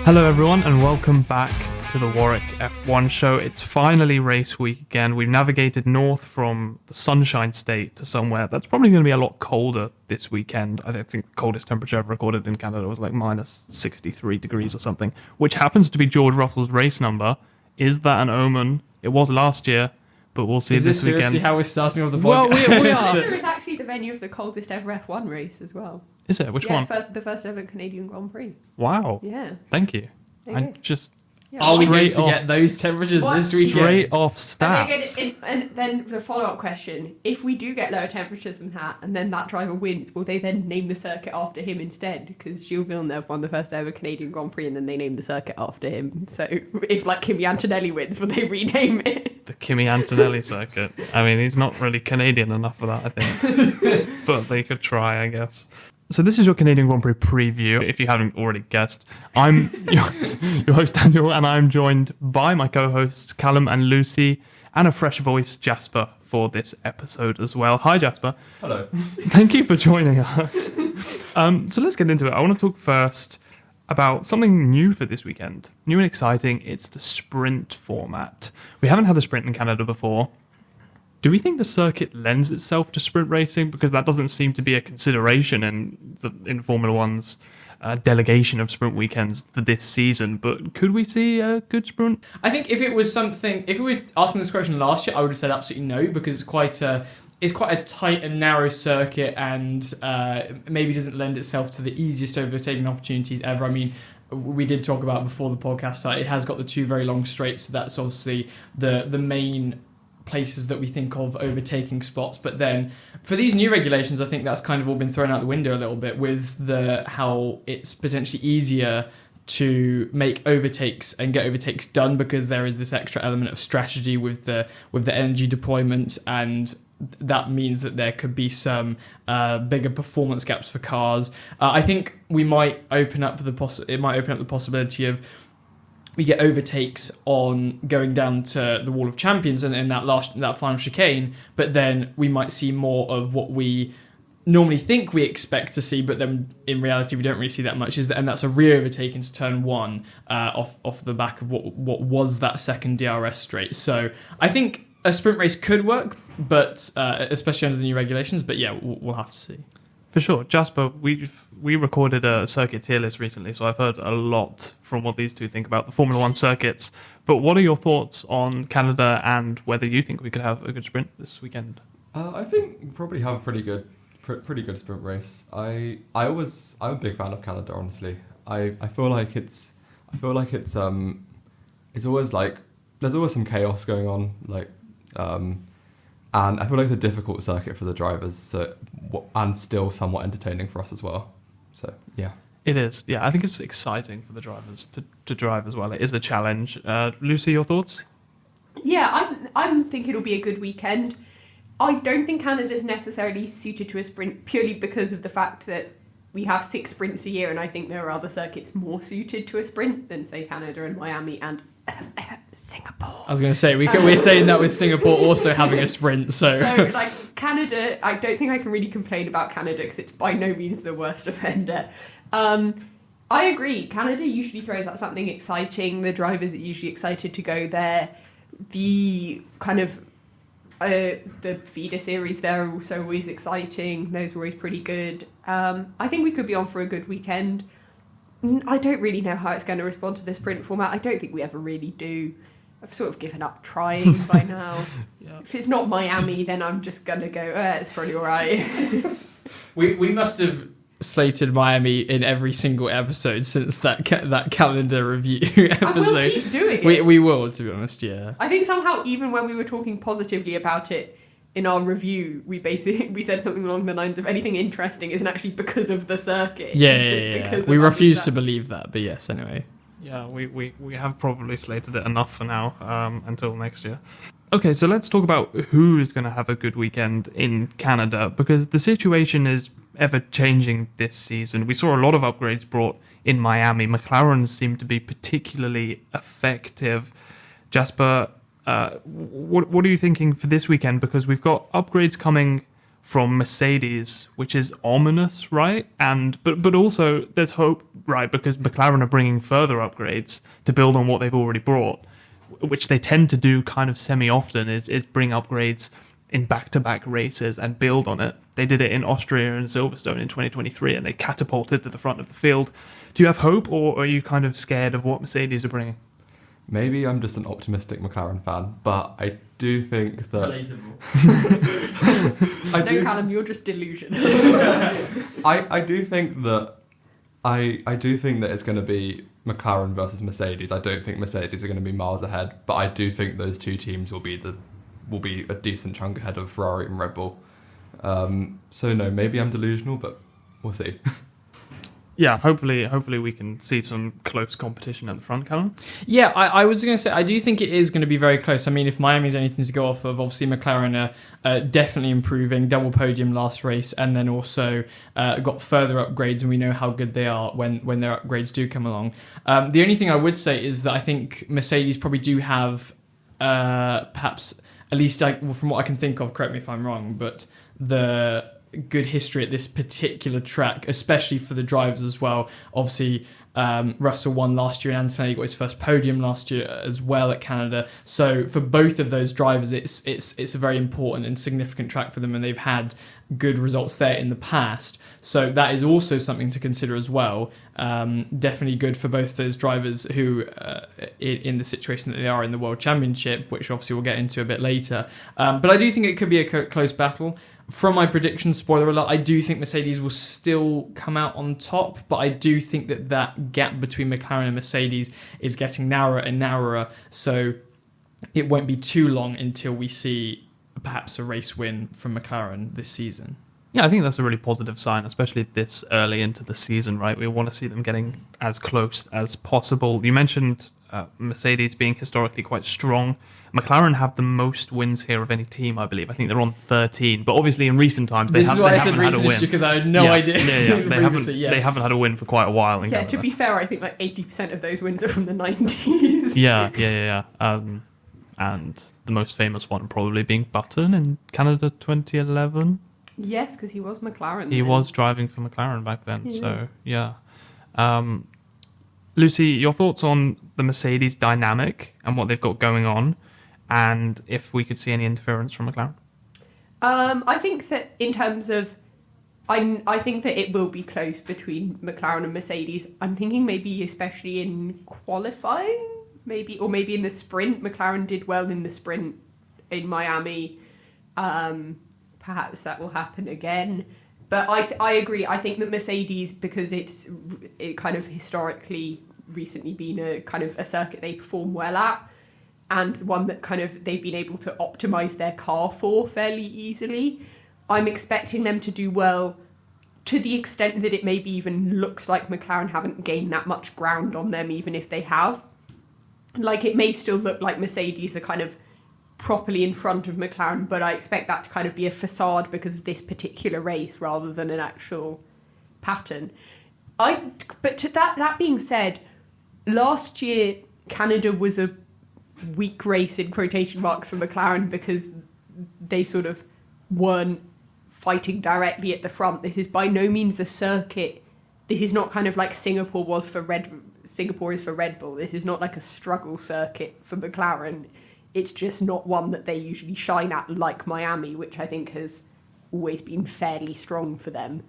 Hello everyone and welcome back to the Warwick F1 show. It's finally race week again. We've navigated north from the Sunshine State to somewhere that's probably going to be a lot colder this weekend. I think the coldest temperature ever recorded in Canada was like minus 63 degrees or something, which happens to be George Russell's race number. Is that an omen? It was last year, but we'll see this weekend. Is this seriously how we're starting off the podcast? Well, we are. Canada is actually the venue of the coldest ever F1 race as well. Is it? Which one? The first ever Canadian Grand Prix. Wow. Yeah. Thank you. There you I go. just... Yeah. Are we going Straight to off- get those temperatures this weekend? Straight off stats. And then the follow-up question, if we do get lower temperatures than that, and then that driver wins, will they then name the circuit after him instead? Because Gilles Villeneuve won the first ever Canadian Grand Prix, and then they named the circuit after him. So if, like, Kimi Antonelli wins, will they rename it? The Kimi Antonelli circuit. I mean, he's not really Canadian enough for that, I think. But they could try, I guess. So this is your Canadian Grand Prix preview. If you haven't already guessed, I'm your host Daniel, and I'm joined by my co-hosts Callum and Lucy, and a fresh voice, Jasper, for this episode as well. Hi, Jasper. Hello. Thank you for joining us. So let's get into it. I want to talk first about something new for this weekend. New and exciting. It's the sprint format. We haven't had a sprint in Canada before. Do we think the circuit lends itself to sprint racing? Because that doesn't seem to be a consideration in Formula One's delegation of sprint weekends for this season. But could we see a good sprint? I think if we were asking this question last year, I would have said absolutely no, because it's quite a tight and narrow circuit, and maybe doesn't lend itself to the easiest overtaking opportunities ever. I mean, we did talk about before the podcast started, it has got the two very long straights, so that's obviously the main places that we think of overtaking spots. But then for these new regulations, I think that's kind of all been thrown out the window a little bit with how it's potentially easier to make overtakes and get overtakes done, because there is this extra element of strategy with the energy deployment, and that means that there could be some bigger performance gaps for cars. I think we might open up the possibility of we get overtakes on going down to the Wall of Champions and in that final chicane, but then we might see more of what we normally think we expect to see, but then in reality we don't really see that much. And that's a re-overtake into turn one off the back of what was that second DRS straight. So I think a sprint race could work, but especially under the new regulations. But yeah, we'll have to see. For sure. Jasper, we recorded a circuit tier list recently, so I've heard a lot from what these two think about the Formula One circuits. But what are your thoughts on Canada and whether you think we could have a good sprint this weekend? I think you probably have a pretty good sprint race. I'm a big fan of Canada, honestly. I feel like it's always like there's always some chaos going on, and I feel like it's a difficult circuit for the drivers, and still somewhat entertaining for us as well. So, yeah. It is. Yeah, I think it's exciting for the drivers to drive as well. It is a challenge. Lucy, your thoughts? Yeah, I think it'll be a good weekend. I don't think Canada's necessarily suited to a sprint purely because of the fact that we have 6 sprints a year, and I think there are other circuits more suited to a sprint than, say, Canada and Miami and Singapore. I was going to say, we're saying that with Singapore also having a sprint, so like, Canada, I don't think I can really complain about Canada because it's by no means the worst offender. I agree. Canada usually throws out something exciting. The drivers are usually excited to go there. The kind of the feeder series there are also always exciting. Those are always pretty good. I think we could be on for a good weekend. I don't really know how it's going to respond to the sprint format. I don't think we ever really do. I've sort of given up trying by now. Yeah. If it's not Miami, then I'm just going to go, it's probably all right. we must have slated Miami in every single episode since that calendar review episode. And we'll keep doing it. We will, to be honest, yeah. I think somehow, even when we were talking positively about it in our review, we said something along the lines of anything interesting isn't actually because of the circuit. Yeah. We refuse to believe that, but yes, anyway. Yeah, we have probably slated it enough for now, until next year. Okay, so let's talk about who is going to have a good weekend in Canada, because the situation is ever-changing this season. We saw a lot of upgrades brought in Miami. McLaren seemed to be particularly effective. Jasper, what are you thinking for this weekend? Because we've got upgrades coming from Mercedes, which is ominous, right? But also there's hope right? Because McLaren are bringing further upgrades to build on what they've already brought, which they tend to do kind of semi-often, is bring upgrades in back-to-back races and build on it. They did it in Austria and Silverstone in 2023, and they catapulted to the front of the field. Do you have hope, or are you kind of scared of what Mercedes are bringing? Maybe I'm just an optimistic McLaren fan, but I do think that... Relatable. No, Callum, you're just delusional. I do think that it's going to be McLaren versus Mercedes. I don't think Mercedes are going to be miles ahead, but I do think those two teams will be a decent chunk ahead of Ferrari and Red Bull. So no, maybe I'm delusional, but we'll see. Yeah, hopefully we can see some close competition at the front, Callum. Yeah, I was going to say, I do think it is going to be very close. I mean, if Miami's anything to go off of, obviously McLaren are definitely improving, double podium last race, and then also got further upgrades, and we know how good they are when their upgrades do come along. The only thing I would say is that I think Mercedes probably do have perhaps, at least from what I can think of, correct me if I'm wrong, but the good history at this particular track, especially for the drivers as well. Obviously, Russell won last year, and Antonelli got his first podium last year as well at Canada. So for both of those drivers, it's a very important and significant track for them, and they've had good results there in the past. So that is also something to consider as well. Definitely good for both those drivers who, in the situation that they are in the World Championship, which obviously we'll get into a bit later. But I do think it could be a close battle. From my prediction, spoiler alert, I do think Mercedes will still come out on top, but I do think that gap between McLaren and Mercedes is getting narrower and narrower, so it won't be too long until we see perhaps a race win from McLaren this season. Yeah, I think that's a really positive sign, especially this early into the season, right? We want to see them getting as close as possible. You mentioned Mercedes being historically quite strong. McLaren have the most wins here of any team, I believe. I think they're on 13, but obviously in recent times they haven't had a win. This is why I said recent because I had no idea. They haven't had a win for quite a while. Yeah, to be fair, I think like 80% of those wins are from the 90s. Yeah. And the most famous one probably being Button in Canada 2011. Yes, because he was McLaren. He was driving for McLaren back then, yeah. So yeah. Lucy, your thoughts on the Mercedes dynamic and what they've got going on, and if we could see any interference from McLaren? I think that in terms of... I think that it will be close between McLaren and Mercedes. I'm thinking maybe especially in qualifying, maybe in the sprint. McLaren did well in the sprint in Miami. Perhaps that will happen again. But I agree. I think that Mercedes, because it kind of historically recently been a kind of a circuit they perform well at, and one that kind of they've been able to optimize their car for fairly easily. I'm expecting them to do well to the extent that it maybe even looks like McLaren haven't gained that much ground on them, even if they have. Like, it may still look like Mercedes are kind of properly in front of McLaren, but I expect that to kind of be a facade because of this particular race rather than an actual pattern. But to that being said, last year Canada was a weak race in quotation marks for McLaren because they sort of weren't fighting directly at the front. This is by no means a circuit. This is not kind of like Singapore is for Red Bull. This is not like a struggle circuit for McLaren. It's just not one that they usually shine at like Miami, which I think has always been fairly strong for them.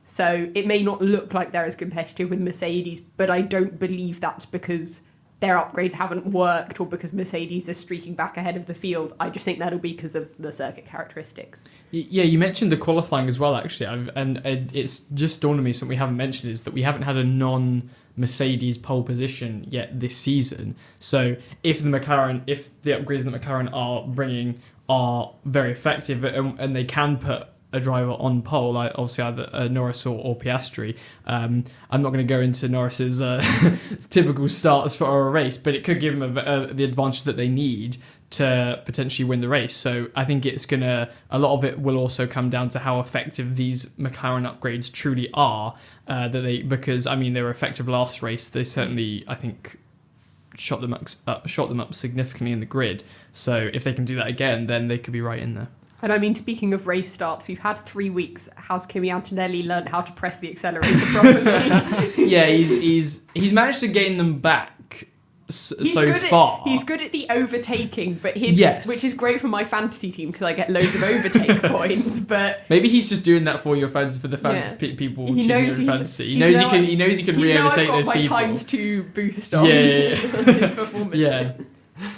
So it may not look like they're as competitive with Mercedes, but I don't believe that's because their upgrades haven't worked or because Mercedes is streaking back ahead of the field. I just think that'll be because of the circuit characteristics. Yeah, you mentioned the qualifying as well, actually. And it's just dawned on me, something we haven't mentioned is that we haven't had a non-Mercedes pole position yet this season. So if the upgrades that McLaren are bringing are very effective and they can put a driver on pole, like obviously either Norris or Piastri. I'm not going to go into Norris's typical starts for a race, but it could give them the advantage that they need to potentially win the race. So I think a lot of it will also come down to how effective these McLaren upgrades truly are. Because they were effective last race. They certainly, I think, shot them up significantly in the grid. So if they can do that again, then they could be right in there. And I mean, speaking of race starts, we've had 3 weeks. How's Kimi Antonelli learned how to press the accelerator properly? Yeah, he's managed to gain them back so far. He's good at the overtaking, but Yes. which is great for my fantasy team because I get loads of overtake points. But maybe he's just doing that for your fans, for the people choosing your fantasy. He knows he can re-overtake those people. He's now got my ×2 boost on Yeah. his performance. Yeah.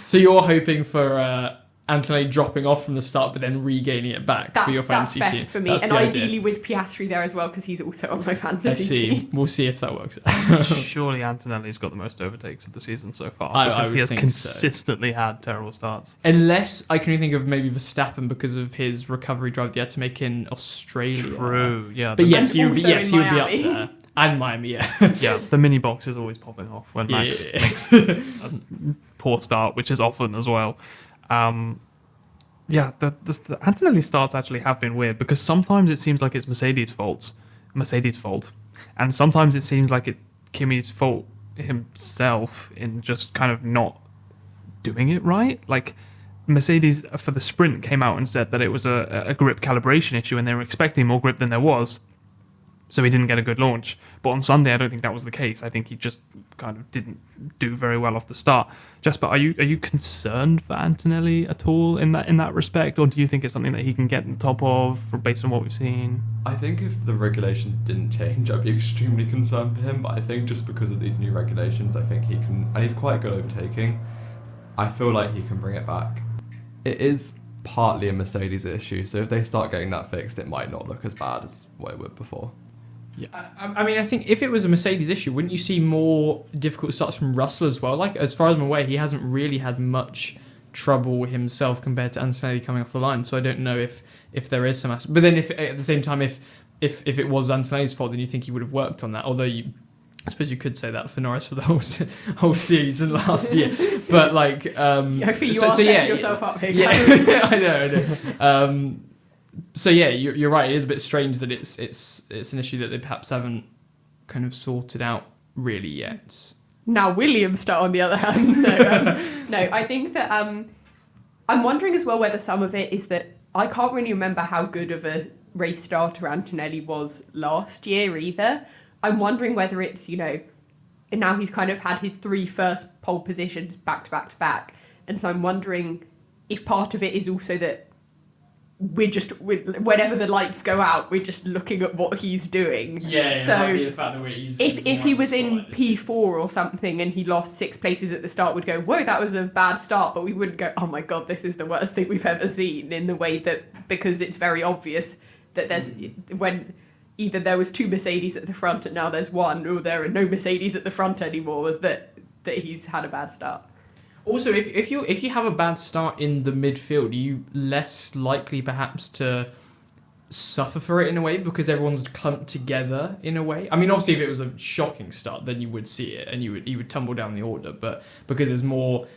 So you're hoping for Antonelli dropping off from the start, but then regaining it back for your fantasy team. That's best for me, That's and the ideally idea. with Piastri there as well because he's also on my I fantasy see. team. We'll see if that works. Surely Antonelli's got the most overtakes of the season so far I because would he has think consistently had terrible starts. Unless I can only think of maybe Verstappen because of his recovery drive they had to make in Australia. True, yeah. But yes, And he would be also in up Miami. there. And Miami, yeah. Yeah, the mini box is always popping off when Max Yeah. makes a poor start, which is often as well. Yeah, the Antonelli starts actually have been weird because sometimes it seems like it's Mercedes' fault, and sometimes it seems like it's Kimi's fault himself in just kind of not doing it right. Like Mercedes for the sprint came out and said that it was a grip calibration issue and they were expecting more grip than there was. So he didn't get a good launch. But on Sunday, I don't think that was the case. I think he just kind of didn't do very well off the start. Jasper, are you concerned for Antonelli at all in that respect, or do you think it's something that he can get on top of based on what we've seen? I think if the regulations didn't change, I'd be extremely concerned for him. But I think just because of these new regulations, I think he can, and he's quite good overtaking. I feel like he can bring it back. It is partly a Mercedes issue, so if they start getting that fixed, it might not look as bad as what it would before. Yeah, I mean, I think if it was a Mercedes issue, wouldn't you see more difficult starts from Russell as well? Like, as far as I'm aware, he hasn't really had much trouble himself compared to Antonelli coming off the line. So I don't know if there is some aspect. But then, if at the same time, if it was Antonelli's fault, then you think he would have worked on that. Although I suppose you could say that for Norris for the whole season last year. But like, I think you are setting yourself up here. Yeah, I know. So yeah, you're right. It is a bit strange that it's an issue that they perhaps haven't kind of sorted out really yet. Now Williams start on the other hand. No, I think that I'm wondering as well whether some of it is that I can't really remember how good of a race starter Antonelli was last year either. I'm wondering whether it's, and now he's kind of had his 3 first pole positions back to back to back. And so I'm wondering if part of it is also that whenever the lights go out, we're just looking at what he's doing. Yeah, so might be the fact that he's if he was in P4 or something and he lost 6 places at the start, we'd go, whoa, that was a bad start, but we wouldn't go, oh my god, this is the worst thing we've ever seen, in the way that, because it's very obvious that there's, when either there was 2 Mercedes at the front and now there's 1, or there are no Mercedes at the front anymore, that he's had a bad start. Also, if you have a bad start in the midfield, are you less likely perhaps to suffer for it in a way because everyone's clumped together in a way? I mean, obviously, if it was a shocking start, then you would see it and you would tumble down the order. But because there's more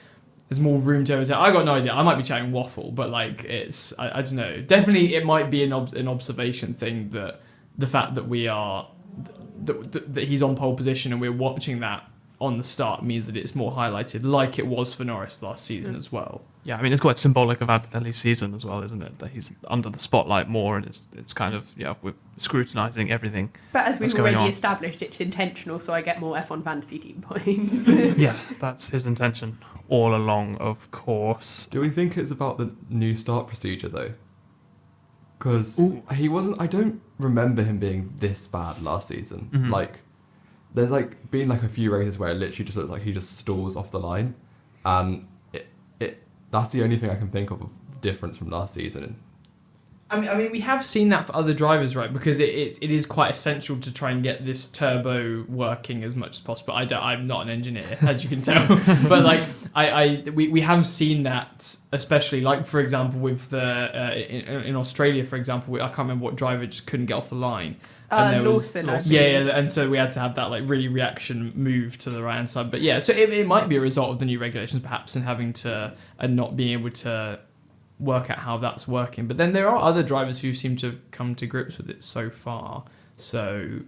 room to overtake, I got no idea. I might be chatting waffle, but like I don't know. Definitely, it might be an observation thing that the fact that we are that he's on pole position and we're watching that on the start means that it's more highlighted, like it was for Norris last season as well. Yeah, I mean, it's quite symbolic of Antonelli's season as well, isn't it? That he's under the spotlight more, and it's kind of, we're scrutinising everything. But as we've that's going already on. established, it's intentional, so I get more F1 fantasy team points. Yeah, that's his intention all along, of course. Do we think it's about the new start procedure though? Because he wasn't. I don't remember him being this bad last season. Mm-hmm. Like, there's like been like a few races where it literally just looks like he just stalls off the line, and that's the only thing I can think of difference from last season. I mean, we have seen that for other drivers, right? Because it is quite essential to try and get this turbo working as much as possible. I'm not an engineer, as you can tell, but like we have seen that, especially like for example with the in Australia, for example, I can't remember what driver just couldn't get off the line. Lawson, I yeah, and so we had to have that like really reaction move to the right hand side. But yeah, so it might be a result of the new regulations, perhaps, and having to and not being able to work out how that's working. But then there are other drivers who seem to have come to grips with it so far. So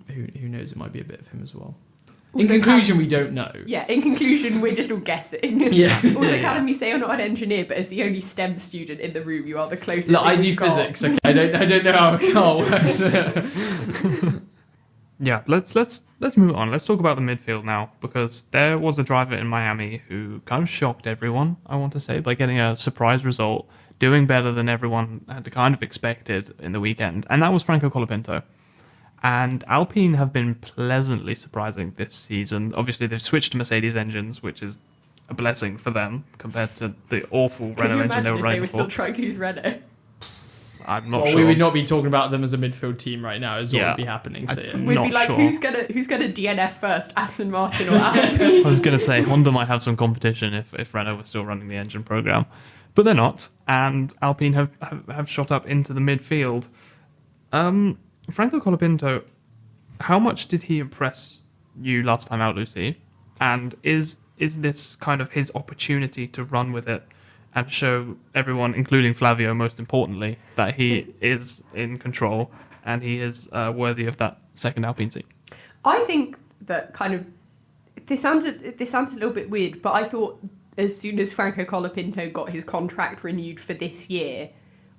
who knows? It might be a bit of him as well. In conclusion, we don't know. Yeah, in conclusion, we're just all guessing. Yeah. Also, Callum, you say you're not an engineer, but as the only STEM student in the room, you are the closest. Look, I thing do we've got. physics. Okay, I don't know how a car works. Yeah, let's move on. Let's talk about the midfield now, because there was a driver in Miami who kind of shocked everyone, I want to say, by getting a surprise result, doing better than everyone had kind of expected in the weekend, and that was Franco Colapinto. And Alpine have been pleasantly surprising this season. Obviously, they've switched to Mercedes engines, which is a blessing for them compared to the awful Can you Renault engine they imagine were if running they were before. still trying to use Renault? I'm not Well, sure. we would not be talking about them as a midfield team right now, is what Yeah. would be happening. So, yeah. We'd Not be like, sure. who's gonna DNF first, Aston Martin or Alpine? I was going to say Honda might have some competition if Renault was still running the engine program, but they're not. And Alpine have shot up into the midfield. Franco Colapinto, how much did he impress you last time out, Lucy? And is this kind of his opportunity to run with it and show everyone, including Flavio, most importantly, that he is in control and he is worthy of that second Alpine seat? I think that kind of this sounds a little bit weird, but I thought as soon as Franco Colapinto got his contract renewed for this year,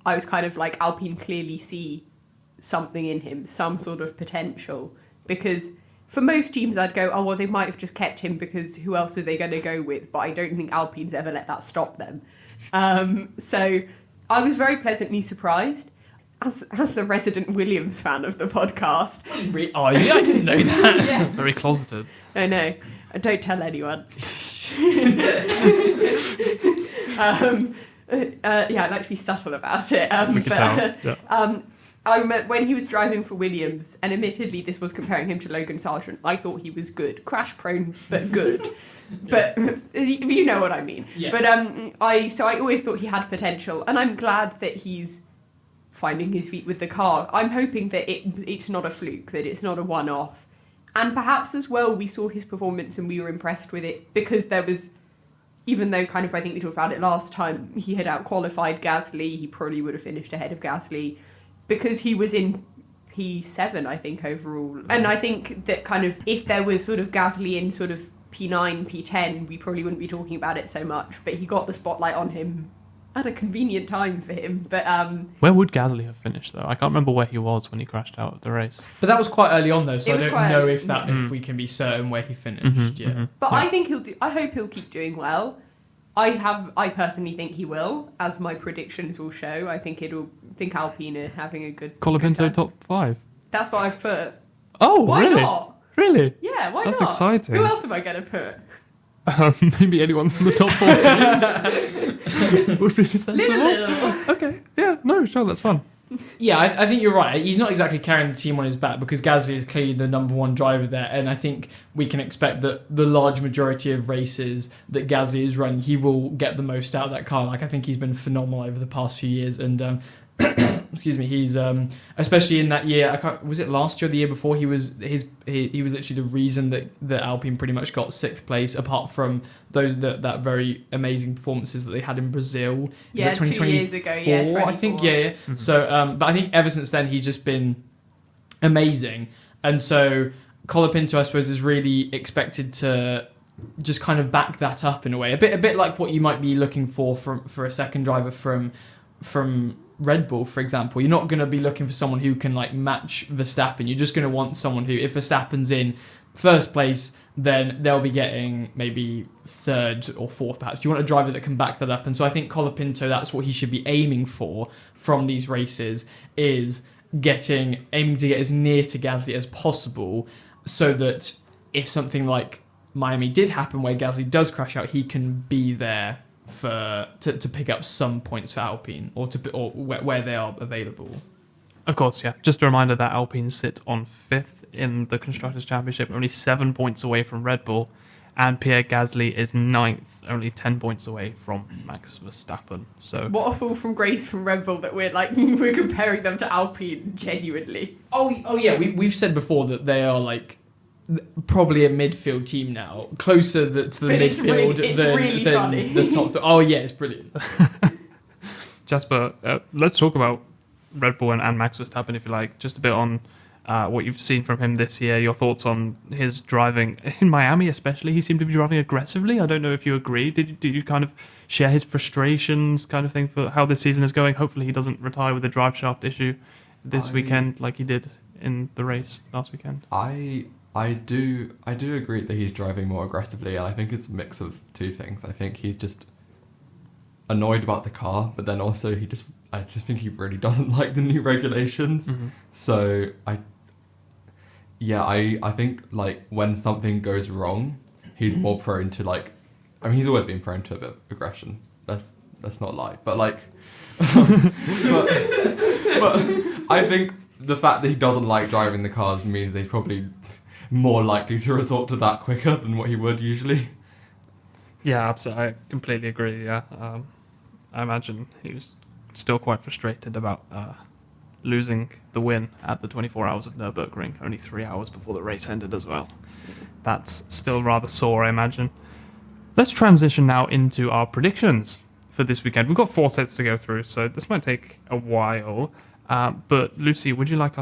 I was kind of like, Alpine clearly see something in him, some sort of potential. Because for most teams, I'd go, oh well, they might have just kept him because who else are they going to go with? But I don't think Alpine's ever let that stop them. So I was very pleasantly surprised. As the resident Williams fan of the podcast. Oh, yeah, I didn't know that. Yeah. Very closeted. I know. Don't tell anyone. Yeah, I'd like to be subtle about it. We can tell. Yeah. I remember when he was driving for Williams, and admittedly this was comparing him to Logan Sargent, I thought he was good. Crash prone, but good. But you know what I mean. Yeah. But I always thought he had potential, and I'm glad that he's finding his feet with the car. I'm hoping that it's not a fluke, that it's not a one-off. And perhaps as well we saw his performance and we were impressed with it because there was, even though kind of I think we talked about it last time, he had out-qualified Gasly, he probably would have finished ahead of Gasly because he was in P7, I think, overall. And I think that kind of, if there was sort of Gasly in sort of P9, P10, we probably wouldn't be talking about it so much, but he got the spotlight on him at a convenient time for him. But Where would Gasly have finished, though? I can't remember where he was when he crashed out of the race. But that was quite early on, though, so It I was don't quite know early. if we can be certain where he finished. Yeah. But I think I hope he'll keep doing well. I personally think he will, as my predictions will show. I think Alpine are having a good Colapinto good time. top 5. That's what I've put. Oh, Why really? not? Really? Yeah, why That's not? exciting. Who else am I going to put? Maybe anyone from the top 4 teams would be sensible. Little. Okay, yeah, no, sure, that's fun. Yeah, I think you're right. He's not exactly carrying the team on his back because Gasly is clearly the number one driver there, and I think we can expect that the large majority of races that Gasly is running, he will get the most out of that car. Like, I think he's been phenomenal over the past few years, and excuse me, he's especially in that year. Was it last year or the year before? He was literally the reason that Alpine pretty much got 6th place, apart from that very amazing performances that they had in Brazil. Yeah, Is it 2 years ago, yeah, 2024, I think. 24. Yeah. Mm-hmm. So, but I think ever since then he's just been amazing, and so Colapinto, I suppose, is really expected to just kind of back that up in a way, a bit like what you might be looking for a second driver from Red Bull, for example. You're not going to be looking for someone who can like match Verstappen. You're just going to want someone who, if Verstappen's in first place, then they'll be getting maybe 3rd or 4th perhaps. You want a driver that can back that up. And so I think Colapinto, that's what he should be aiming for from these races, is aiming to get as near to Gasly as possible, so that if something like Miami did happen where Gasly does crash out, he can be there to pick up some points for Alpine or where they are available. Of course, yeah. Just a reminder that Alpine sit on 5th in the Constructors' Championship, only 7 points away from Red Bull, and Pierre Gasly is 9th, only 10 points away from Max Verstappen. So What a fall from grace from Red Bull that we're comparing them to Alpine, genuinely. Oh yeah, we've said before that they are like probably a midfield team now, closer to the But it's midfield really than funny. the top. Oh yeah, it's brilliant. Jasper, let's talk about Red Bull and Max Verstappen, if you like. Just a bit on what you've seen from him this year, your thoughts on his driving in Miami especially. He seemed to be driving aggressively. I don't know if you agree. Did you kind of share his frustrations kind of thing for how this season is going? Hopefully he doesn't retire with a drive shaft issue this weekend like he did in the race last weekend. I do agree that he's driving more aggressively, and I think it's a mix of two things. I think he's just annoyed about the car, but then also I just think he really doesn't like the new regulations. Mm-hmm. So I think like when something goes wrong, he's more prone to like, I mean, he's always been prone to a bit of aggression. Let's not lie, but like, but I think the fact that he doesn't like driving the cars means that he's probably more likely to resort to that quicker than what he would usually. Yeah, absolutely. I completely agree. Yeah, I imagine he was still quite frustrated about losing the win at the 24 Hours of Nürburgring, only 3 hours before the race ended as well. That's still rather sore, I imagine. Let's transition now into our predictions for this weekend. We've got 4 sets to go through, so this might take a while. But Lucy, would you like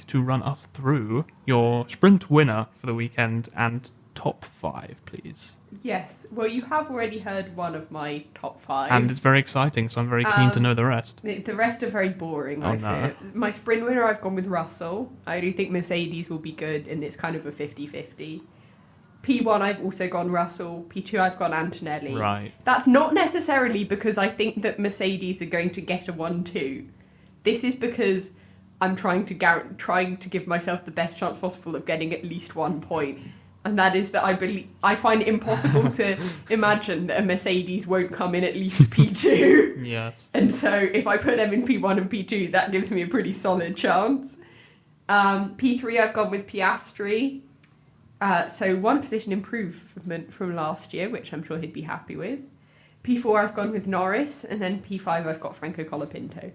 to run us through your sprint winner for the weekend and top 5, please? Yes. Well, you have already heard one of my top 5. And it's very exciting, so I'm very keen to know the rest. The rest are very boring, Oh, I no. fear. My sprint winner, I've gone with Russell. I do think Mercedes will be good, and it's kind of a 50-50. P1, I've also gone Russell. P2, I've gone Antonelli. Right. That's not necessarily because I think that Mercedes are going to get a 1-2. This is because I'm trying to give myself the best chance possible of getting at least 1 point. And that is that I find it impossible to imagine that a Mercedes won't come in at least P2. Yes. And so if I put them in P1 and P2, that gives me a pretty solid chance. P3, I've gone with Piastri. So 1 position improvement from last year, which I'm sure he'd be happy with. P4, I've gone with Norris. And then P5, I've got Franco Colapinto.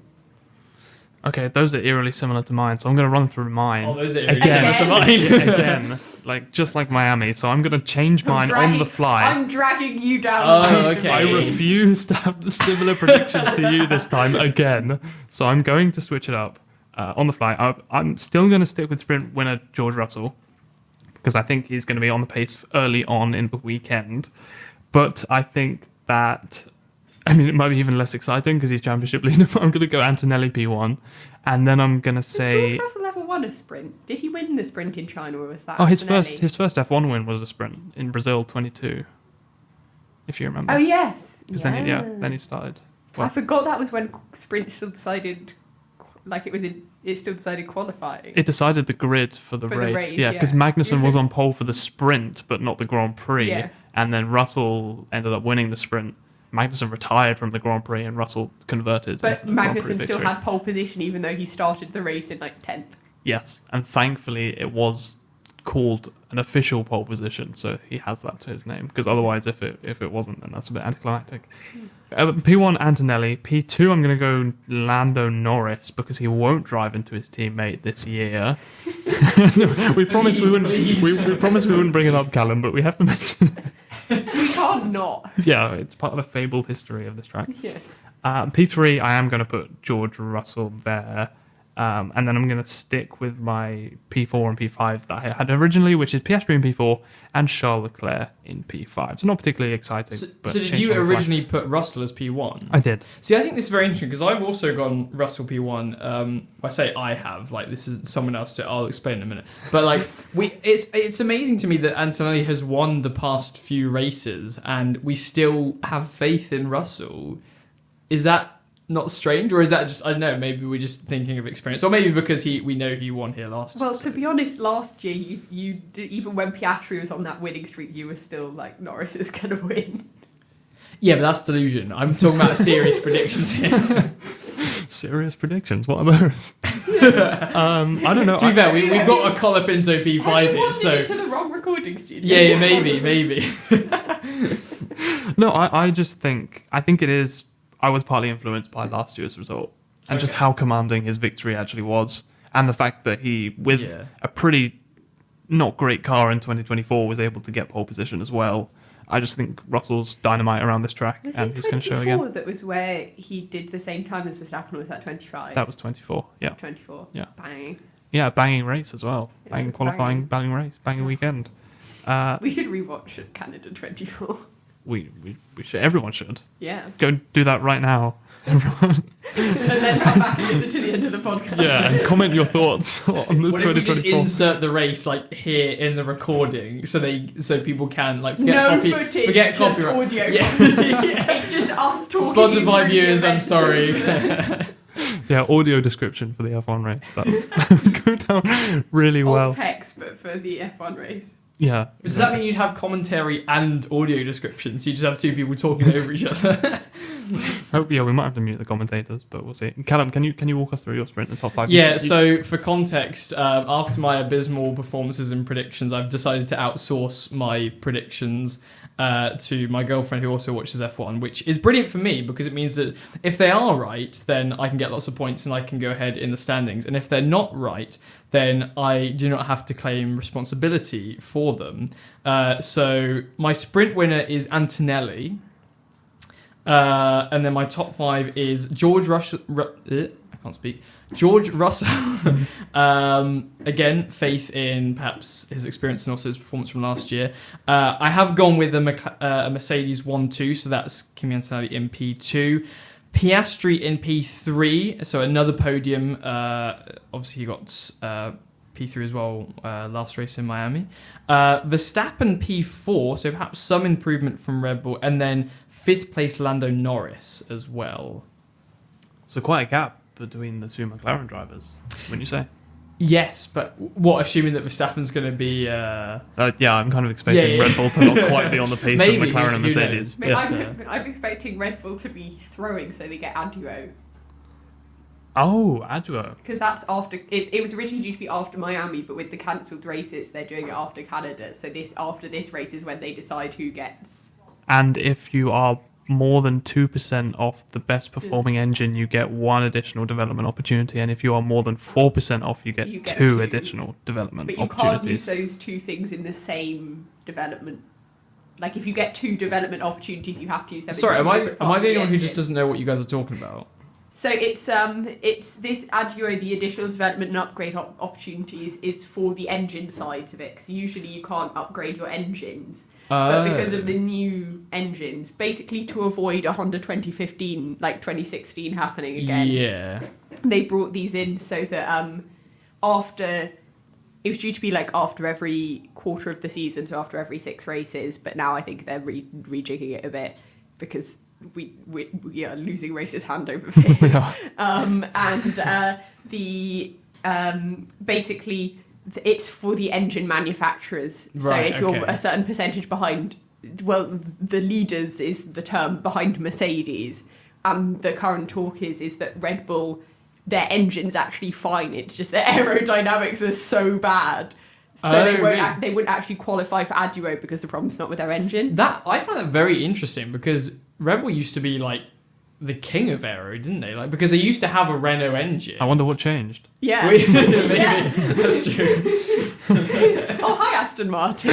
Okay, those are eerily similar to mine, so I'm going to run through mine. Oh, those are really again. similar to mine. Again, just like Miami. So I'm going to change mine on the fly. I'm dragging you down. Oh, okay. I refuse to have the similar predictions to you this time again. So I'm going to switch it up on the fly. I'm still going to stick with sprint winner George Russell because I think he's going to be on the pace early on in the weekend. But I think that, I mean, it might be even less exciting because he's championship leader. But I'm going to go Antonelli P1. And then I'm going to say... Does George Russell ever won a sprint? Did he win the sprint in China or was that Oh, his Antonelli? first F1 win was a sprint in Brazil 22, if you remember. Oh, yes. Because then he started. I forgot that was when sprint still decided, like it still decided qualifying. It decided the grid for the race. Yeah, because Magnussen was on pole for the sprint, but not the Grand Prix. Yeah. And then Russell ended up winning the sprint. Magnussen retired from the Grand Prix and Russell converted. But into the Grand Prix Magnussen still victory. had pole position even though he started the race in like 10th. Yes, and thankfully it was called an official pole position, so he has that to his name. Because otherwise, if it wasn't, then that's a bit anticlimactic. P1 Antonelli, P2 I'm going to go Lando Norris because he won't drive into his teammate this year. we promised we wouldn't. We promised we wouldn't bring it up, Callum, but we have to mention it. We can't not. Yeah, it's part of the fabled history of this track. Yeah. P3, I am going to put George Russell there. And then I'm going to stick with my P4 and P5 that I had originally, which is Piastri in P4 and Charles Leclerc in P5. So not particularly exciting. So but did changed you on the fly. originally put Russell as P1? I did. See, I think this is very interesting because I've also gone Russell P1. I say I have, like this is someone else. I'll explain in a minute. But like it's amazing to me that Antonelli has won the past few races and we still have faith in Russell. Is that not strange, or is that just, I don't know, maybe we're just thinking of experience, or maybe because we know he won here last year. Well, to be honest, last year you even when Piastri was on that winning streak, you were still like Norris is gonna win. Yeah, but that's delusion. I'm talking about serious predictions here. Serious predictions? What are those? I don't know. To be fair, we've got a Colapinto P5 Have you here, so wandered into the wrong recording studio? yeah, maybe. No, I just think it is. I was partly influenced by last year's result and just how commanding his victory actually was, and the fact that he, with a pretty not great car in 2024, was able to get pole position as well. I just think Russell's dynamite around this track, Was and it he's going to show 24 again. that was where he did the same time as Verstappen, or was that 25? That was 24. Yeah. 24. Yeah. Bang. Yeah, banging race as well. Yeah, Banging it's qualifying, banging race, banging weekend. We should rewatch Canada 24. We should. Everyone should Yeah. go do that right now. Everyone. And then come back and listen to the end of the podcast. Yeah, and comment your thoughts on the What if we just 2024. insert the race like here in the recording so people can like forget No copy, footage, forget just copyright. audio. Yeah. It's just us talking. Spotify through viewers, the I'm events. sorry. Yeah, audio description for the F1 race. That would go down really well. Alt text, but for the F1 race. Yeah. Does that mean you'd have commentary and audio descriptions? You just have two people talking over each other. Yeah, we might have to mute the commentators, but we'll see. Callum, can you walk us through your sprint in the top 5? Yeah, so for context, after my abysmal performances and predictions, I've decided to outsource my predictions to my girlfriend who also watches F1, which is brilliant for me because it means that if they are right, then I can get lots of points and I can go ahead in the standings. And if they're not right, then I do not have to claim responsibility for them. So my sprint winner is Antonelli. And then my top 5 is George Russell. I can't speak. George Russell. Again, faith in perhaps his experience and also his performance from last year. I have gone with a Mercedes 1-2, so that's Kimi Antonelli in P2. Piastri in P3, so another podium. Obviously, he got P3 as well last race in Miami. Verstappen P4, so perhaps some improvement from Red Bull. And then 5th place Lando Norris as well. So quite a gap between the two McLaren drivers, wouldn't you say? Yes, but what, assuming that Verstappen's going to be... Yeah, I'm kind of expecting Yeah. Red Bull to not quite be on the pace Maybe, of McLaren who and knows? Mercedes. But Yes. I'm expecting Red Bull to be throwing so they get ADUO. Oh, ADUO. Because that's after... It was originally due to be after Miami, but with the cancelled races, they're doing it after Canada. So after this race is when they decide who gets... And if you are more than 2% off the best performing engine, you get 1 additional development opportunity. And if you are more than 4% off, you get 2 additional development But you can't use opportunities. those two things in the same development. Like, if you get 2 development opportunities, you have to use them. Sorry, in am two I different the parts of only one who engine. just doesn't know what you guys are talking about? So it's this ADUO, the additional development and upgrade opportunities, is for the engine sides of it, because usually you can't upgrade your engines. But because of the new engines, basically to avoid a Honda 2015, like 2016 happening again, Yeah. they brought these in so that after... It was due to be like after every quarter of the season, so after every 6 races, but now I think they're rejigging it a bit because we are losing races hand over fist. Basically it's for the engine manufacturers. So Right, if you're okay. a certain percentage behind, well, the leaders is the term, behind Mercedes, and the current talk is that Red Bull, their engine's actually fine. It's just their aerodynamics are so bad. So they wouldn't actually qualify for ADUO because the problem's not with their engine. That I find that very interesting because Red Bull used to be like the king of aero, didn't they? Like because they used to have a Renault engine. I wonder what changed. Yeah. Maybe Yeah. that's true. Oh, hi, Aston Martin.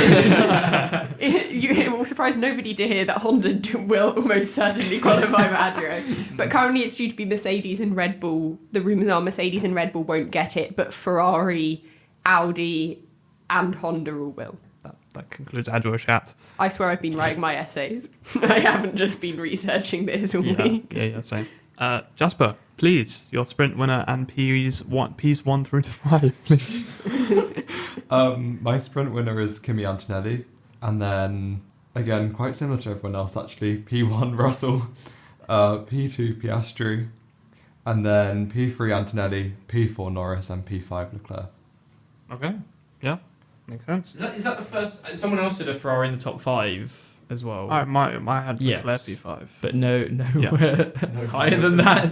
It will surprise nobody to hear that Honda will almost certainly qualify for ADUO. But currently it's due to be Mercedes and Red Bull. The rumours are Mercedes and Red Bull won't get it, but Ferrari, Audi and Honda all will. That concludes ADUO chat. I swear I've been writing my essays. I haven't just been researching this all week. Yeah, same. Jasper, please, your sprint winner and P's 1 through to 5, please. My sprint winner is Kimi Antonelli, and then again quite similar to everyone else actually. P1 Russell, P2 Piastri, and then P3 Antonelli, P4 Norris, and P5 Leclerc. Okay, yeah, makes sense. Is that the first? Someone else did a Ferrari in the top 5 as well. I had Yes. Leclerc P5. But no, Yeah. higher than that.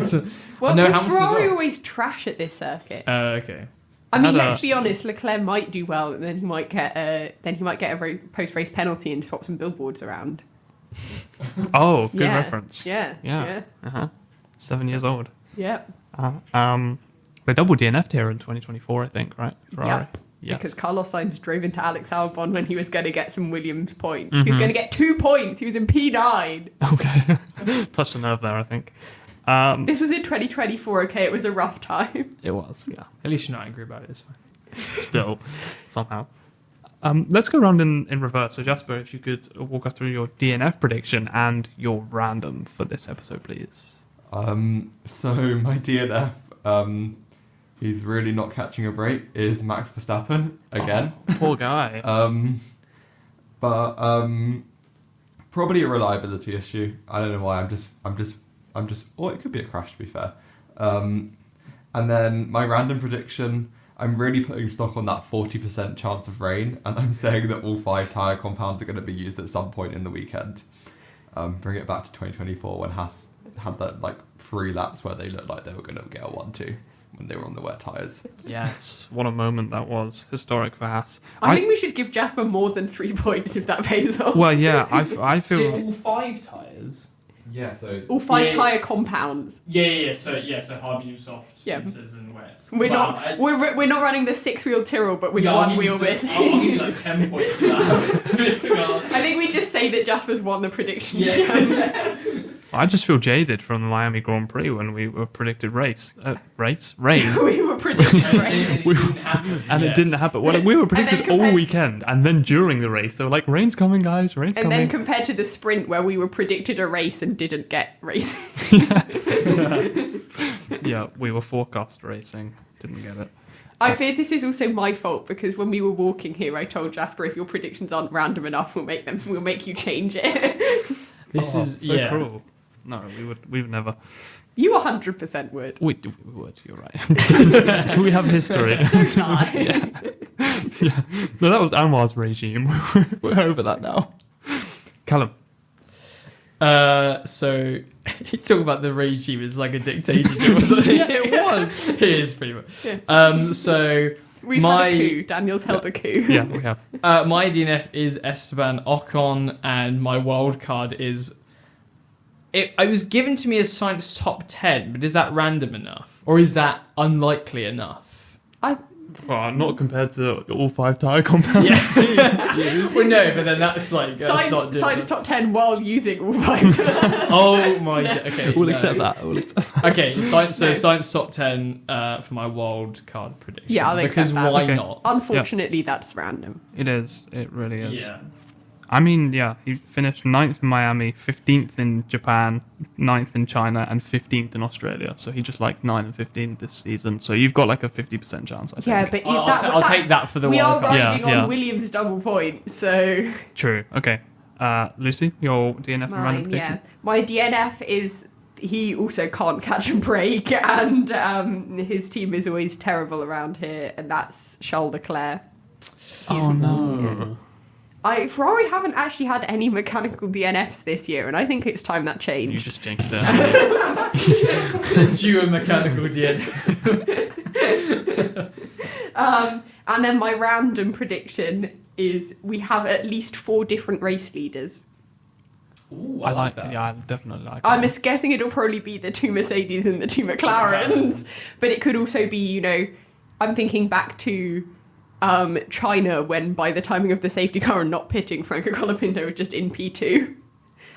Well, No, does Hamilton as Ferrari well. always trash at this circuit? Okay. I mean, had let's a- be honest. Leclerc might do well, and then he might get a post-race penalty and swap some billboards around. Oh, good Yeah. reference. Yeah. Yeah. 7 years old. Yeah. They double DNF'd here in 2024, I think, right? Ferrari. Yep. Yes. Because Carlos Sainz drove into Alex Albon when he was going to get some Williams points. He was going to get 2 points. He was in P9. Okay. Touched a nerve there, I think. This was in 2024, okay? It was a rough time. It was, yeah. At least you're not angry about it. It's fine. Still, somehow. Let's go around in reverse. So, Jasper, if you could walk us through your DNF prediction and your random for this episode, please. So my DNF, he's really not catching a break, is Max Verstappen again. Oh, poor guy. Probably a reliability issue. I don't know why. I'm just. Or it could be a crash, to be fair. And then my random prediction. I'm really putting stock on that 40% chance of rain, and I'm saying that all 5 tyre compounds are going to be used at some point in the weekend. Bring it back to 2024 when Haas had that 3 laps where they looked like they were going to get a 1-2 when they were on the wet tyres. Yes, what a moment that was. Historic for Haas. I think we should give Jasper more than 3 points if that pays off. Well, yeah, I feel... all 5 tyres? Yeah, so... All 5 tyre compounds. Yeah. So hard, medium, soft, Yeah. sensors and wets. We're not running the 6-wheel Tyrrell, but with one wheel missing. I'll give you 10 points for that. I think we just say that Jasper's won the predictions. Yeah. I just feel jaded from the Miami Grand Prix when we were predicted rain. We were predicting rain. It didn't happen. Well, we were predicted all weekend, and then during the race, they were like, rain's coming, guys, rain's And coming. then compared to the sprint where we were predicted a race and didn't get racing. Yeah, we were forecast racing, didn't get it. I fear this is also my fault because when we were walking here, I told Jasper if your predictions aren't random enough, we'll make you change it. This is so cruel. No, we would never. You 100% would. We would, you're right. We have history. Don't lie. Yeah. No, that was Anwar's regime. We're over that now. Callum. So talk about the regime is like a dictatorship or something. Yeah, it was. It is pretty much. Yeah. So We've had a coup. Daniel's held a coup. Yeah, we have. my DNF is Esteban Ocon, and my wild card is. It was given to me as science top 10, but is that random enough, or is that unlikely enough? Well, not compared to all 5 tyre compounds. Yes. Well, no, but then that's like Science top 10 while using all 5. Oh my god! Okay, We'll accept that. Okay, science top 10 for my wild card prediction. Yeah, I'll accept because that. why Okay. not? Unfortunately, that's random. It is. It really is. Yeah. I mean, yeah, he finished 9th in Miami, 15th in Japan, 9th in China, and 15th in Australia. So he just liked 9 and 15 this season. So you've got like a 50% chance, I think. Yeah, but I'll take that for the we wild are card. riding Yeah. on Williams' double point, so... True. Okay. Lucy, your DNF and random prediction? Yeah. My DNF is he also can't catch a break, and his team is always terrible around here, and that's Charles Leclerc. Oh, no. Ferrari haven't actually had any mechanical DNFs this year, and I think it's time that You changed. just jinxed it. Due a mechanical DNF. And then my random prediction is we have at least 4 different race leaders. Ooh, I like that. that. Yeah, I definitely like I'm that. guessing it'll probably be the 2 Mercedes and the 2 McLarens, but it could also be, I'm thinking back to China when by the timing of the safety car and not pitting, Franco Colapinto was just in P2.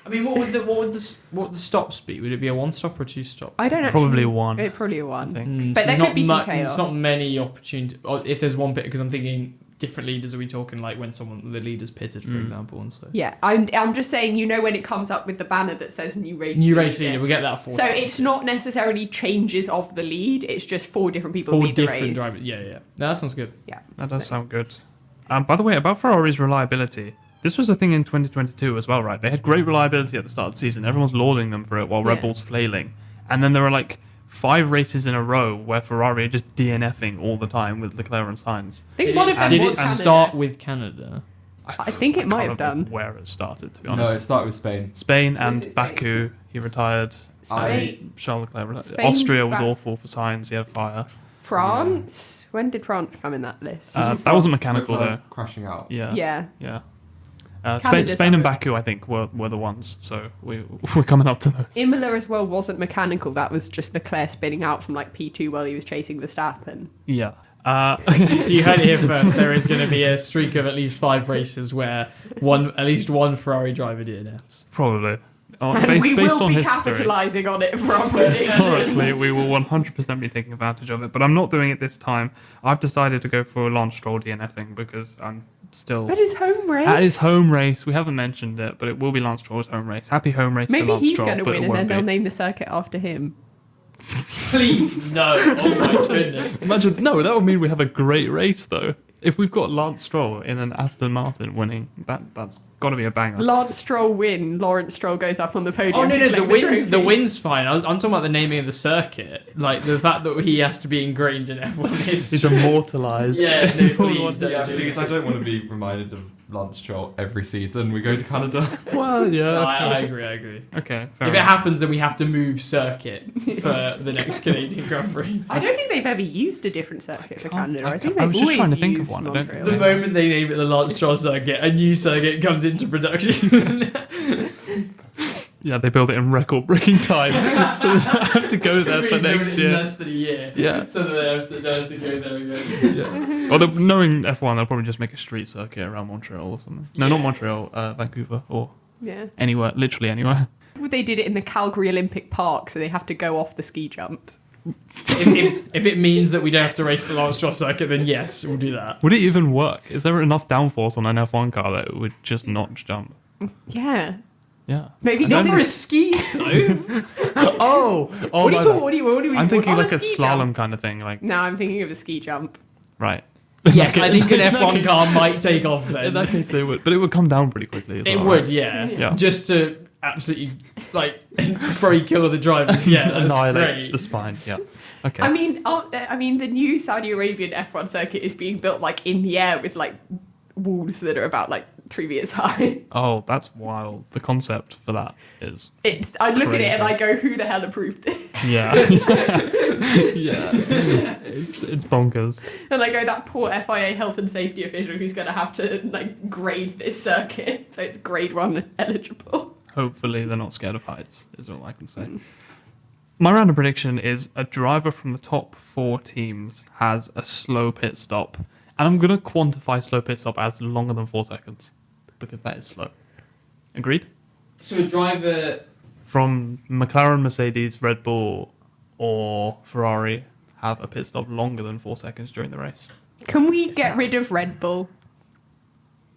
I mean, what would the stops be? Would it be a 1-stop or a 2-stop? I don't Probably actually... one. Probably a 1. I think. But there could be some chaos. It's not many opportunities. If there's one pit, because I'm thinking different leaders. Are we talking like when the leader's pitted, for example, and so? Yeah, I'm just saying, when it comes up with the banner that says new race leader, we get that 4 So it's not necessarily changes of the lead, it's just 4 different people 4 lead the different race. drivers. Yeah. No, that sounds good. Yeah. That does sound good. By the way, about Ferrari's reliability, this was a thing in 2022 as well, right? They had great reliability at the start of the season. Everyone's lauding them for it while Red Bull's flailing. And then there were like 5 races in a row where Ferrari are just DNFing all the time with Leclerc and Sainz. I think one of them Did it was Canada. start with Canada? I think it might have can't remember done. where it started, to be No, it honest. started with Spain. Spain Was and it Spain? Baku, he retired. Spain. Charles Leclerc retired. Spain, Austria was Ba- awful for Sainz, he had fire. France? When did France come in that list? That wasn't mechanical, though. Crashing out. Yeah. yeah. Spain and Baku, I think, were the ones. So we're coming up to those. Imola as well wasn't mechanical. That was just Leclerc spinning out from like P2 while he was chasing Verstappen. Yeah. So you heard it here first. There is going to be a streak of at least 5 races where at least one Ferrari driver DNFs. Probably. And we will be capitalising on it for our predictions. Historically, we will 100% be taking advantage of it, but I'm not doing it this time. I've decided to go for Lance Stroll DNFing because I'm still... At his home race? At his home race. We haven't mentioned it, but it will be Lance Stroll's home race. Happy home race to Maybe Lance he's Stroll, going to but win it and then won't they'll be. name the circuit after him. Please, no. Oh my goodness. Imagine, no, that would mean we have a great race, though. If we've got Lance Stroll in an Aston Martin winning, that's got to be a banger. Lance Stroll win, Lawrence Stroll goes up on the podium. Oh no, to no, collect the trophy. win's fine. I'm talking about the naming of the circuit, like the fact that he has to be ingrained in F1 history. He's immortalised. Yeah, no, please, Yeah, don't do because I don't want to be reminded of Lance Stroll every season we go to Canada. Well, yeah. No, I agree. Okay, If fair it enough. happens, then we have to move circuit for the next Canadian Grand Prix. I don't think they've ever used a different circuit for Canada. I think I they've was just always trying to think of used one, I don't Montreal. think The moment they name it the Lance Stroll circuit, a new circuit comes into production. Yeah, they build it in record-breaking time, so they don't have to go there for We build next it in year. less than a year. Yeah. So that they have to go there again. Although, knowing F1, they'll probably just make a street circuit around Montreal or something. No, not Yeah. Montreal, Vancouver, or Yeah. anywhere, literally anywhere. They did it in the Calgary Olympic Park, so they have to go off the ski jumps. if it means that we don't have to race the Lance Stroll circuit, then yes, we'll do that. Would it even work? Is there enough downforce on an F1 car that it would just not jump? Yeah. Yeah. Maybe Not this for a is... ski slope. Oh! What are you my talking? bad. What are you? I'm thinking on a like a ski slalom jump. kind of thing, like, No, I'm thinking of a ski jump. right. Yes, I think an In that F1 case- car might take off In then. that case, they would. But it would come down pretty quickly as It well, would, right? yeah. Yeah. Just to absolutely, like, probably kill the drivers. Yeah, that's Annihilate great. the spine, yeah. Okay. I mean, the new Saudi Arabian F1 circuit is being built like in the air with like walls that are about like 3 meters high. Oh, that's wild. The concept for that is... I look at it and Crazy. I go, who the hell approved this? Yeah. Yeah. It's bonkers. And I go, that poor FIA health and safety official who's going to have to like grade this circuit so it's grade 1 eligible. Hopefully they're not scared of heights, is all I can say. My random prediction is a driver from the top 4 teams has a slow pit stop. And I'm going to quantify slow pit stop as longer than 4 seconds. Because that is slow. Agreed? So a driver... From McLaren, Mercedes, Red Bull, or Ferrari have a pit stop longer than 4 seconds during the race. Can we get rid of Red Bull?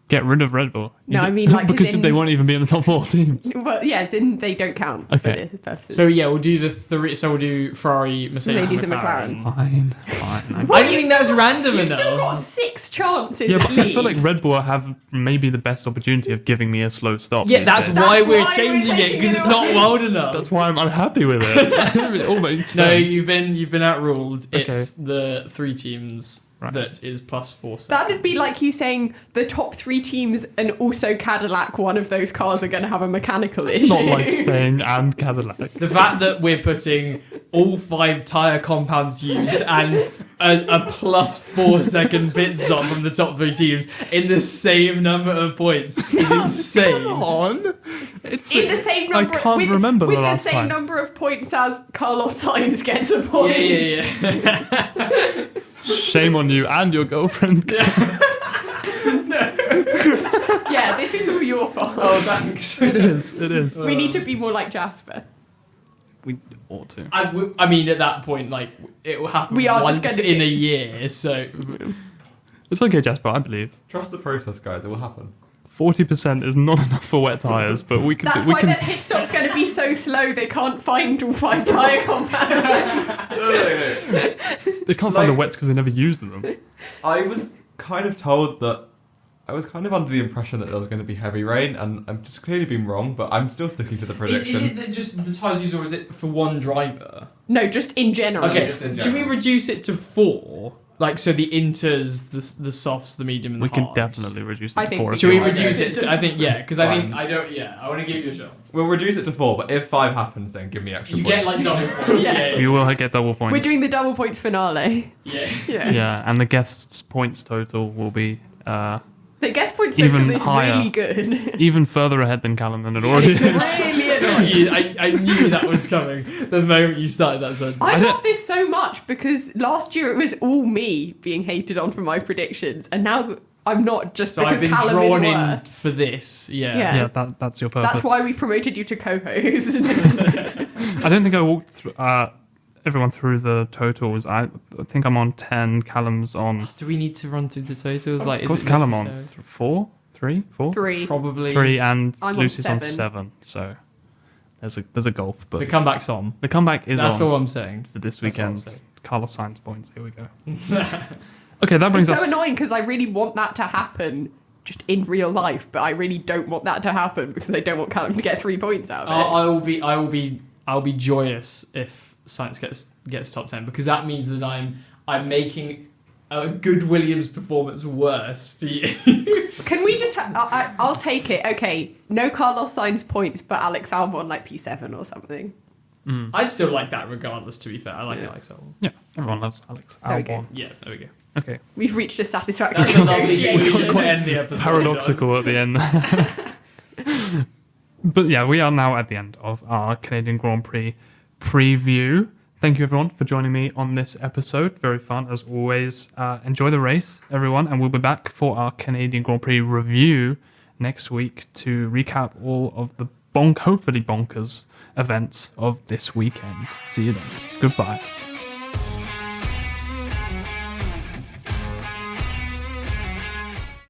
Get rid of Red Bull? No, I mean, like, because as in- they won't even be in the top 4 teams. Well, yes, and they don't count for Okay. this purposes. So yeah, we'll do the 3... So we'll do Ferrari, Mercedes Mercedes and and McLaren. Fine. I don't think that's random You've enough. still got 6 chances Yeah, at but least. I feel like Red Bull have maybe the best opportunity of giving me a slow stop. Yeah, these that's days. why we're why we're changing it, taking because it it's not away. wild enough. That's why I'm unhappy with it. It all makes No, sense. you've been outruled. Okay. It's the 3 teams Right. that is plus 4 seconds. That'd be like you saying the top 3 teams and also Cadillac, one of those cars are going to have a mechanical issue. It's not like saying and Cadillac. The fact that we're putting all 5 tyre compounds used and a plus 4 second pit stop from the top 3 teams in the same number of points is insane. Come on. It's in the same number. I can't with, remember with the last the same time. number of points as Carlos Sainz gets a point. Yeah. Shame on you and your girlfriend. Yeah, this is all your fault. Oh, thanks. It is. We need to be more like Jasper. We ought to. I mean, at that point, like, it will happen We are just once gonna in be- a year, so... It's okay, Jasper, I believe. Trust the process, guys. It will happen. 40% is not enough for wet tyres, but we can... That's we why can their pit stop's going to be so slow they can't find all 5 tyre compounds. they can't find the Like- wets because they never use them. I was kind of told that I was kind of under the impression that there was going to be heavy rain, and I've just clearly been wrong, but I'm still sticking to the prediction. Is it that just the tyres used, or is it for one driver? No, just in general. Okay, just in should we general. reduce it to 4? Like, so the inters, the softs, the medium, and the We can hards? definitely reduce it I to think 4. we if Should you we like. reduce it to, I think, yeah, because I think, Fine. I want to give you a shot. We'll reduce it to 4, but if 5 happens, then give me extra You points. get, like, double points, Yeah. You will get double points. We're doing the double points finale. Yeah. Yeah. Yeah, and the guests' points total will be The guest points Even total is higher. really good. even further ahead than Callum than it already It's is. really annoying. I knew that was coming the moment you started that sentence. I don't- love this so much because last year it was all me being hated on for my predictions, and now I'm not just So I've because been Callum drawn is in worse. for this. Yeah. Yeah. That's your purpose. That's why we promoted you to co-host. I don't think I walked everyone through the totals. I think I'm on 10. Callum's on. Do we need to run through the totals? Like, Of course, is it Callum on necessary? 4, 3, 4, 3. Probably 3, and I'm on Lucy's on 7. 7. So there's a gulf, but The comeback's on. the comeback is That's on all I'm saying. for this That's all I'm weekend. saying. Carlos Sainz points. Here we go. Okay, that brings It's so us. annoying because I really want that to happen just in real life, but I really don't want that to happen because I don't want Callum to get 3 points out of it. I'll be joyous if Science gets top 10 because that means that I'm making a good Williams performance worse for you. Can we just? I'll take it. Okay, no Carlos Sainz points, but Alex Albon like P7 or something. I'd still like that regardless. To be fair, I like Alex Albon. Yeah, everyone loves Alex There we go. Albon. Yeah, there we go. Okay, We've reached a satisfactory That's a lovely negotiation. way to end the episode. paradoxical at the end. But yeah, we are now at the end of our Canadian Grand Prix preview. Thank you everyone for joining me on this episode. Very fun as always. Enjoy the race, everyone, and we'll be back for our Canadian Grand Prix review next week to recap all of the hopefully bonkers events of this weekend. See you then. Goodbye.